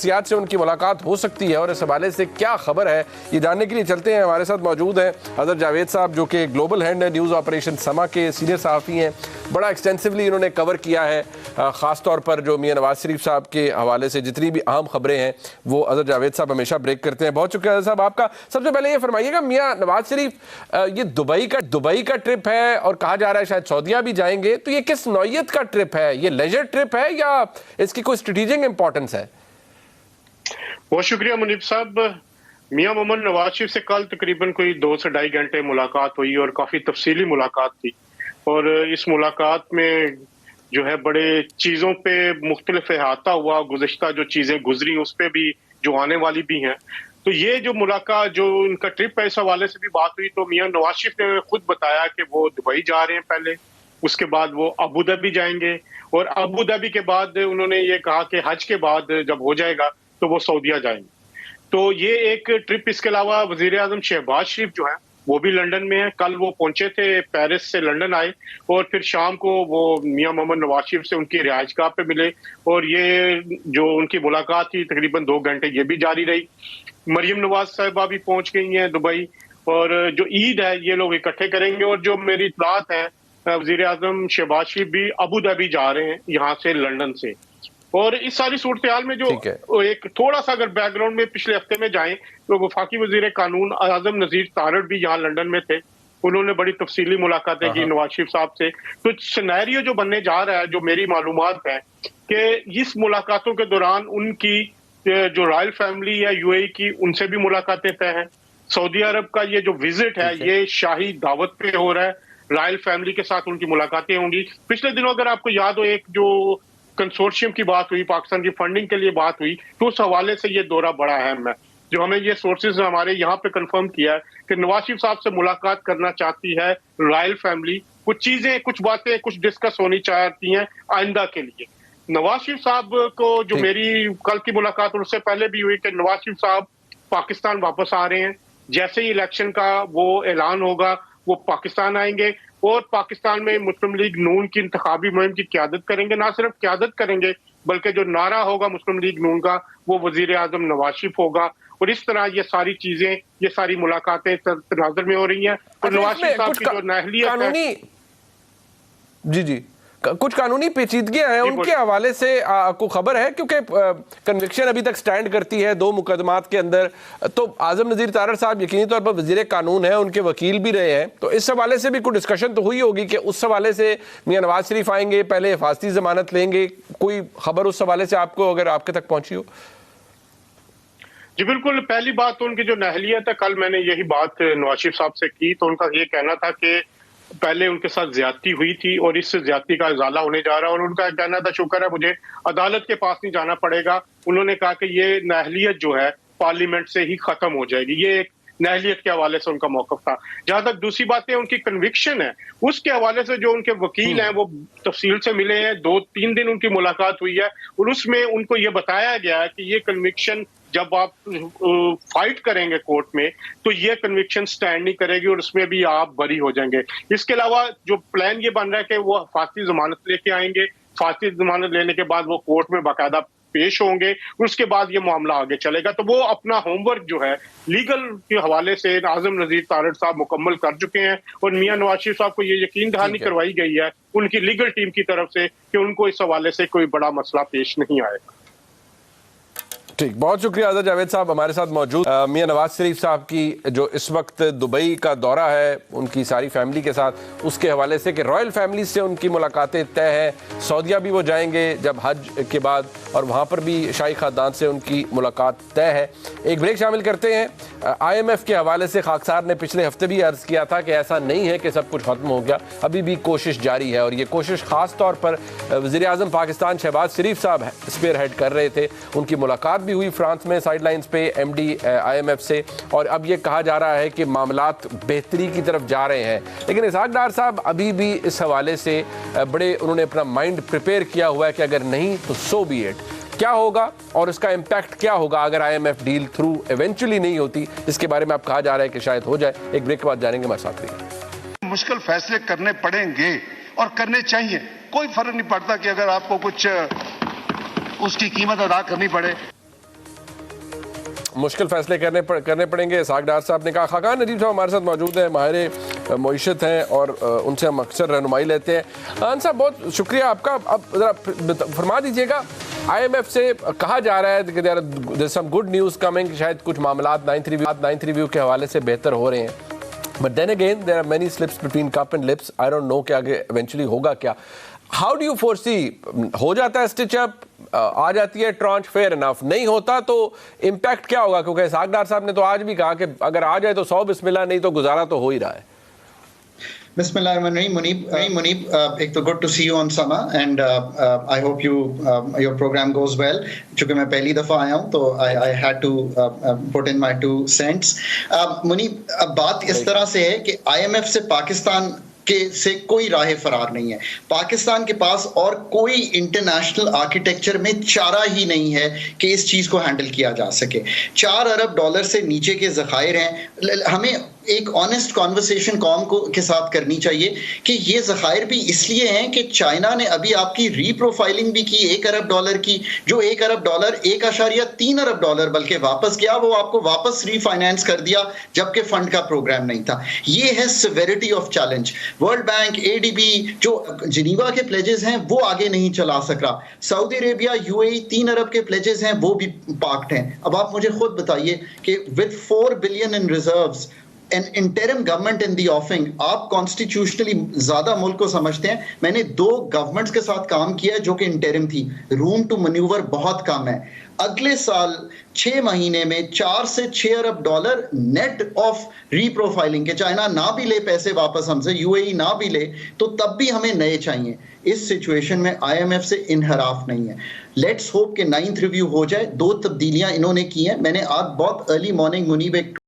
सियाद से उनकी मुलाकात हो सकती है और इस हवाले से क्या खबर है, ये जानने के लिए चलते हैं। हमारे साथ मौजूद हैं अजहर जावेद साहब, जो कि ग्लोबल हेड है न्यूज़ ऑपरेशन समा के, सीनियर सहाफ़ी हैं। बड़ा एक्सटेंसिवली इन्होंने कवर किया है, ख़ास तौर पर जो मियां नवाज शरीफ साहब के हवाले से जितनी भी अहम खबरें हैं वो अजहर जावेद साहब हमेशा ब्रेक करते हैं। बहुत शुक्रिया अजहर साहब आपका। सबसे पहले ये फरमाइएगा, मियां नवाज शरीफ ये दुबई का ट्रिप है और कहा जा रहा है शायद सऊदीया भी जाएंगे, तो ये किस नौइयत का ट्रिप है? ये लेजर ट्रिप है या इसकी कोई स्ट्रेटेजिक इंपॉर्टेंस है? बहुत शुक्रिया मुनीब साहब। मियां मोहम्मद नवाज शरीफ से कल तकरीबन कोई 2 से ढाई घंटे मुलाकात हुई और काफी तफसीली मुलाकात थी। और इस मुलाकात में जो है बड़े चीजों पे मुख्तलिफ अहाता हुआ, गुज़िश्ता जो चीजें गुजरी उस पे भी, जो आने वाली भी हैं। तो ये जो मुलाकात, जो इनका ट्रिप है, इस हवाले से भी बात हुई। तो मियां नवाज शरीफ ने खुद बताया कि वो दुबई जा रहे हैं पहले, उसके बाद वो अबू धाबी जाएंगे और अबू धाबी के बाद उन्होंने ये कहा कि हज के बाद जब हो जाएगा तो वो सऊदीया जाएंगे। तो ये एक ट्रिप। इसके अलावा वजीर आजम शहबाज शरीफ जो है वो भी लंदन में है। कल वो पहुंचे थे, पेरिस से लंदन आए और फिर शाम को वो मियां मोहम्मद नवाज शरीफ से उनकी रिहाइशगाह पे मिले और ये जो उनकी मुलाकात थी तकरीबन 2 घंटे ये भी जारी रही। मरियम नवाज साहिबा भी पहुंच गई हैं दुबई और जो ईद है ये लोग इकट्ठे करेंगे। और जो मेरी इत्तलात है, वजीर आजम शहबाज शरीफ भी अबू धाबी जा रहे हैं यहाँ से, लंदन से। और इस सारी सूरत हाल में जो एक थोड़ा सा अगर बैकग्राउंड में पिछले हफ्ते में जाएं तो वफाकी वजीर कानून आजम नजीर तारड़ भी यहाँ लंदन में थे। उन्होंने बड़ी तफसीली मुलाकातें की नवाज शरीफ साहब से। तो सिनेरियो जो बनने जा रहा है, जो मेरी मालूमात है कि इस मुलाकातों के दौरान उनकी जो रॉयल फैमिली है यूएई की, उनसे भी मुलाकातें तय हैं। सऊदी अरब का ये जो विजिट है ये शाही दावत पे हो रहा है, रॉयल फैमिली के साथ उनकी मुलाकातें होंगी। पिछले दिनों अगर आपको याद हो, एक जो कंसोर्शियम की बात हुई, पाकिस्तान की फंडिंग के लिए बात हुई, तो उस हवाले से ये दौरा बड़ा अहम है। जो हमें ये सोर्सेज हमारे यहाँ पे कंफर्म किया है कि नवाज शरीफ साहब से मुलाकात करना चाहती है रॉयल फैमिली। कुछ चीजें, कुछ बातें, कुछ डिस्कस होनी चाहती हैं आइंदा के लिए। नवाज शरीफ साहब को जो मेरी कल की मुलाकात और उससे पहले भी हुई कि नवाज शरीफ साहब पाकिस्तान वापस आ रहे हैं। जैसे ही इलेक्शन का वो ऐलान होगा वो पाकिस्तान आएंगे और पाकिस्तान में मुस्लिम लीग नून की इंतखाबी मुहिम की क़यादत करेंगे। ना सिर्फ क़यादत करेंगे बल्कि जो नारा होगा मुस्लिम लीग नून का वो वजीर आजम नवाज शरीफ होगा। और इस तरह ये सारी चीजें, ये सारी मुलाकातें तनाज़ुर में हो रही हैं। और नवाज शरीफ साहब की जो नाहलियत है, जी कुछ कानूनी पेचीदगियां हैं, उनके हवाले से आपको खबर है? क्योंकि कन्विक्शन अभी तक स्टैंड करती है 2 मुकदमात के अंदर। तो आजम नजीर तारड़ साहब यकीनी तौर पर वजीर कानून है, उनके वकील भी रहे हैं, तो इस हवाले से भी कोई डिस्कशन तो हुई होगी कि उस हवाले से मियां नवाज शरीफ आएंगे, पहले हिफाजती जमानत लेंगे। कोई खबर उस हवाले से आपको, अगर आपके तक पहुंची हो? जी बिल्कुल। पहली बात तो उनकी जो नाहलियत है, कल मैंने यही बात नवाज शरीफ साहब से की तो उनका ये कहना था कि पहले उनके साथ ज्यादती हुई थी और इस ज्यादती का इजाला होने जा रहा है। और उनका कहना था शुक्र है मुझे अदालत के पास नहीं जाना पड़ेगा। उन्होंने कहा कि ये नाहलियत जो है पार्लियामेंट से ही खत्म हो जाएगी। ये एक नाहलियत के हवाले से उनका मौकफ था। जहां तक दूसरी बात है उनकी कन्विक्शन है, उसके हवाले से जो उनके वकील हैं वो तफसील से मिले हैं। 2-3 दिन उनकी मुलाकात हुई है और उसमें उनको ये बताया गया है कि ये कन्विक्शन जब आप फाइट करेंगे कोर्ट में तो ये कन्विक्शन स्टैंड नहीं करेगी और उसमें भी आप बरी हो जाएंगे। इसके अलावा जो प्लान ये बन रहा है कि वो फांसी जमानत लेके आएंगे, फांसी जमानत लेने के बाद वो कोर्ट में बाकायदा पेश होंगे, उसके बाद ये मामला आगे चलेगा। तो वो अपना होमवर्क जो है लीगल के हवाले से आजम नजीर तारड़ साहब मुकम्मल कर चुके हैं और मियां नवाज शरीफ साहब को ये यकीन दहानी करवाई गई है उनकी लीगल टीम की तरफ से कि उनको इस हवाले से कोई बड़ा मसला पेश नहीं आएगा। ठीक, बहुत शुक्रिया अजहर जावेद साहब हमारे साथ मौजूद। मियां नवाज शरीफ साहब की जो इस वक्त दुबई का दौरा है उनकी सारी फैमिली के साथ, उसके हवाले से कि रॉयल फैमिली से उनकी मुलाकातें तय हैं। सऊदीया भी वो जाएंगे जब हज के बाद और वहाँ पर भी शाही खानदान से उनकी मुलाकात तय है। एक ब्रेक शामिल करते हैं। IMF के हवाले से खाकसार ने पिछले हफ्ते भी अर्ज़ किया था कि ऐसा नहीं है कि सब कुछ खत्म हो गया, अभी भी कोशिश जारी है। और ये कोशिश ख़ास तौर पर वज़ीर आज़म पाकिस्तान शहबाज शरीफ साहब स्पेयर हेड कर रहे थे। उनकी मुलाकात भी हुई फ्रांस में साइड लाइन्स पे MD IMF से, और अब ये कहा जा रहा है कि मामलात बेहतरी की तरफ जा रहे हैं। लेकिन इसहाक डार साहब अभी भी इस हवाले से बड़े उन्होंने अपना माइंड प्रिपेयर किया हुआ है कि अगर नहीं तो सो बी इट। क्या होगा और इसका इम्पैक्ट क्या होगा अगर IMF डील थ्रू इवेंचुअली नहीं होती, जिसके बारे में अब कहा जा रहा है कि शायद हो जाए। एक ब्रेक के बाद जानेंगे, हमारे साथ रहिए। मुश्किल फैसले करने पड़ेंगे और करने चाहिए, कोई फर्क नहीं पड़ता कि अगर आपको कुछ उसकी कीमत अदा करनी पड़े। मुश्किल फैसले करने पड़ेंगे। इसहाक डार साहब ने कहा। खाकान नजीब साहब हमारे साथ मौजूद हैं, माहिर मईशत हैं और उनसे हम अक्सर रहनुमाई लेते हैं। खान साहब बहुत शुक्रिया आपका। अब ज़रा फरमा दीजिएगा, IMF से कहा जा रहा है कि there some good news coming, शायद कुछ मामलात नाइन्थ रिव्यू के हवाले से बेहतर हो रहे हैं, but then again there are many slips between cup and lips. I don't know कि आगे इवेंचुअली होगा क्या। हाउ डू यू फोरसी, हो जाता है स्टिच अप, आ जाती है ट्रांच, फेयर इनफ, नहीं होता तो इम्पैक्ट क्या होगा? क्योंकि इसहाक डार साहब ने तो आज भी कहा कि अगर आ जाए तो 100 बिस्मिल्लाह, नहीं तो गुजारा तो हो ही रहा है। Bismillahirrahmanirrahim, Munib, एक तो good to see you on Sama and I hope your program goes well. चूँकि मैं पहली दफ़ा आया हूँ तो I had to put in my 2 cents. Munib, अब बात इस तरह से है कि IMF से पाकिस्तान से कोई राह फरार नहीं है। पाकिस्तान के पास और कोई इंटरनेशनल आर्किटेक्चर में चारा ही नहीं है कि इस चीज़ को हैंडल किया जा सके। $4 अरब से नीचे के ज़खायर हैं। हमें एक ऑनेस्ट कॉन्वर्सेशन कौम को के साथ करनी चाहिए कि ये ज़खायर भी इसलिए हैं कि चाइना ने अभी आपकी रीप्रोफाइलिंग भी की $1 अरब की, जो $1 अरब 1.3 अरब बल्कि वापस गया, वो आपको वापस रीफाइनेंस कर दिया जबकि फंड का प्रोग्राम नहीं था। ये है severity of challenge. World bank, ADB जो जिनीवा के प्लेजेस हैं वो आगे नहीं चला सका। सऊदी अरेबिया, UAE 3 अरब के प्लेजेस हैं वो भी पाक्ड हैं। अब आप मुझे खुद बताइए कि with 4 billion in reserves, an interim government in the offing, आप कॉन्स्टिट्यूशनली ज्यादा मुल्क को समझते हैं। मैंने 2 गवर्नमेंट्स के साथ काम किया है जो कि इंटरिम थी। रूम टू मैन्यूवर बहुत कम है। अगले साल 6 महीने में $4 से 6 अरब नेट ऑफ रीप्रोफाइलिंग के, चाइना ना भी ले पैसे वापस हमसे, UAE ना भी ले, तो तब भी हमें नए चाहिए। इस सिचुएशन में IMF से इनहराफ नहीं है। लेट्स होप कि 9th रिव्यू हो जाए। 2 तब्दीलियां इन्होंने की हैं। मैंने आज बहुत अर्ली मॉर्निंग मुनीब एक